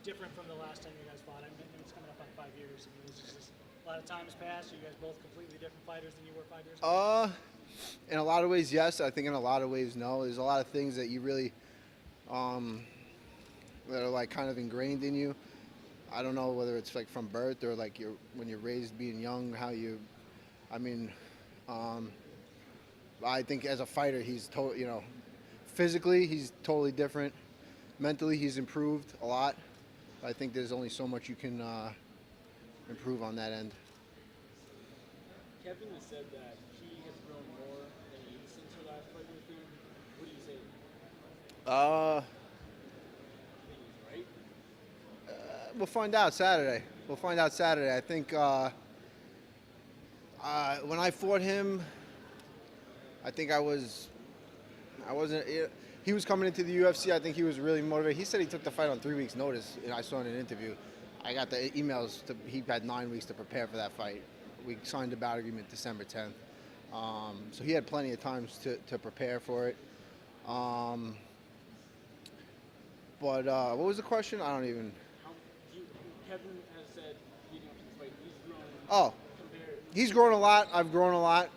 different from the last time you guys fought? I mean, it's coming up on 5 years. I mean, it's just a lot of time has passed. Are you guys both completely different fighters than you were 5 years ago? In a lot of ways, yes. I think in a lot of ways, no. There's a lot of things that you really, that are like kind of ingrained in you. I don't know whether it's like from birth or like when you're raised being young, how you, I mean, I think as a fighter, physically he's totally different. Mentally, he's improved a lot. I think there's only so much you can improve on that end. Kevin has said that he has grown more than you since your last fight with him. What do you say? Uh, I think he's right. we'll find out Saturday. I think when I fought him, I think I wasn't. He was coming into the UFC. I think he was really motivated. He said he took the fight on 3 weeks' notice, and I saw in an interview. I got the emails. He had 9 weeks to prepare for that fight. We signed the bout agreement December 10th. So he had plenty of time to prepare for it. But what was the question? I don't even. Kevin has said leading up to this fight, he's grown. Oh, he's grown a lot. I've grown a lot.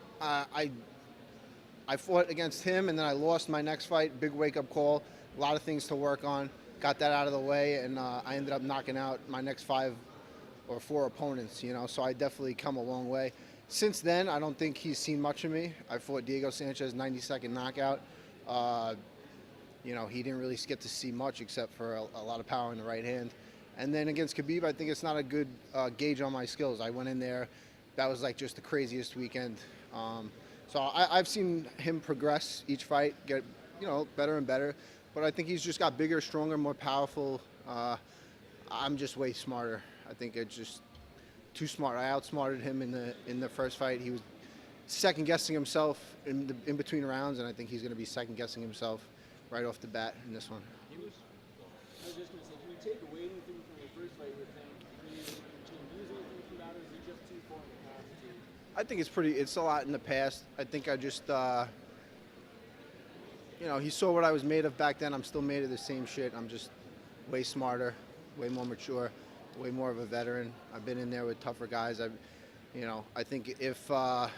I fought against him, and then I lost my next fight. Big wake-up call. A lot of things to work on. Got that out of the way, and I ended up knocking out my next 5 or 4 opponents. So I definitely come a long way. Since then, I don't think he's seen much of me. I fought Diego Sanchez, 90-second knockout. He didn't really get to see much except for a lot of power in the right hand. And then against Khabib, I think it's not a good gauge on my skills. I went in there. That was like just the craziest weekend. So I've seen him progress each fight, get better and better. But I think he's just got bigger, stronger, more powerful. I'm just way smarter. I think it's just too smart. I outsmarted him in the first fight. He was second guessing himself in between rounds, and I think he's going to be second guessing himself right off the bat in this one. I was just going to say, can you take away anything from your first fight with him? Can you use anything from that, or is he just too far in the past? I think it's a lot in the past. I think I just, he saw what I was made of back then. I'm still made of the same shit. I'm just way smarter, way more mature, way more of a veteran. I've been in there with tougher guys. I think if I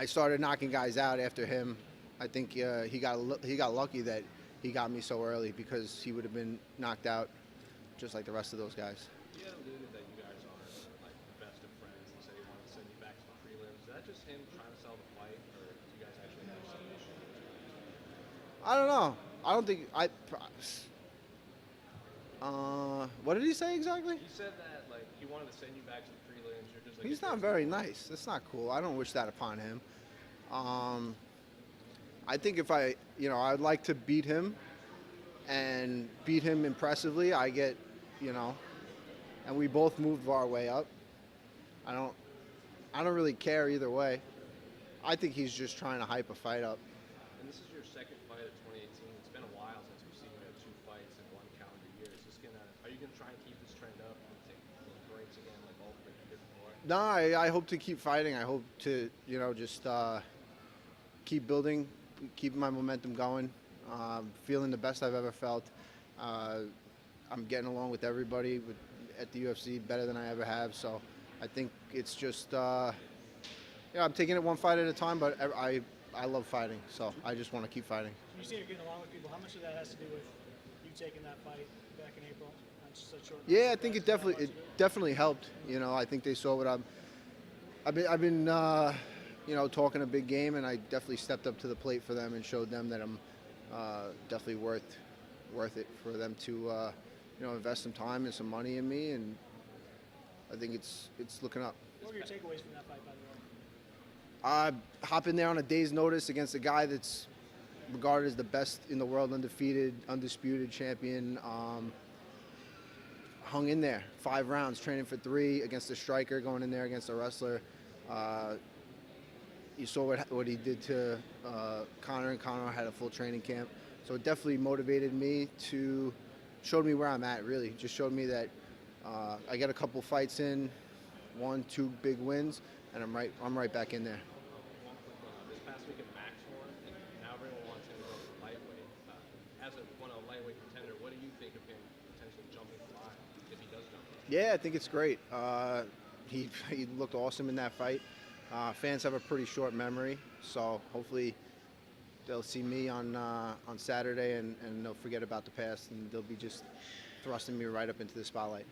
started knocking guys out after him, I think he got lucky that he got me so early, because he would have been knocked out just like the rest of those guys. You had alluded that you guys are like the best of friends, and said he wanted to send you back to the prelims. Is that just him trying to sell the fight, or do you guys actually have some issues? I don't know. I don't think what did he say exactly? He said that like he wanted to send you back to the prelims. You're just like, He's not very nice. That's not cool. I don't wish that upon him. I think if I'd like to beat him and beat him impressively. I get, and we both moved our way up. I don't really care either way. I think he's just trying to hype a fight up. And this is your second fight of 2018. It's been a while since we've seen you have 2 fights in 1 calendar year. Are you gonna try and keep this trend up and take those breaks again like all the you did before? No, I hope to keep fighting. I hope to, just keep building, keep my momentum going. Feeling the best I've ever felt. I'm getting along with everybody at the UFC better than I ever have. So I think it's just, I'm taking it one fight at a time, but I love fighting. So I just want to keep fighting. You say you're getting along with people. How much of that has to do with you taking that fight back in April? Yeah, I think it definitely helped. I think they saw what I've been talking a big game, and I definitely stepped up to the plate for them and showed them that I'm definitely worth it for them to invest some time and some money in me, and I think it's looking up. What were your takeaways from that fight, by the way? Hop in there on a day's notice against a guy that's regarded as the best in the world, undefeated, undisputed champion. Hung in there 5 rounds, training for 3 against a striker, going in there against a wrestler. You saw what he did to Conor, and Conor had a full training camp. So it definitely motivated me showed me where I'm at, really. Just showed me that I got a couple fights in, 1, 2 big wins, and I'm right back in there. This past week in Max won, and now everyone wants him to go to lightweight. As as one of a lightweight contender, what do you think of him potentially jumping the line if he does jump? Yeah, I think it's great. He looked awesome in that fight. Fans have a pretty short memory, so hopefully they'll see me on Saturday and they'll forget about the past and they'll be just thrusting me right up into the spotlight.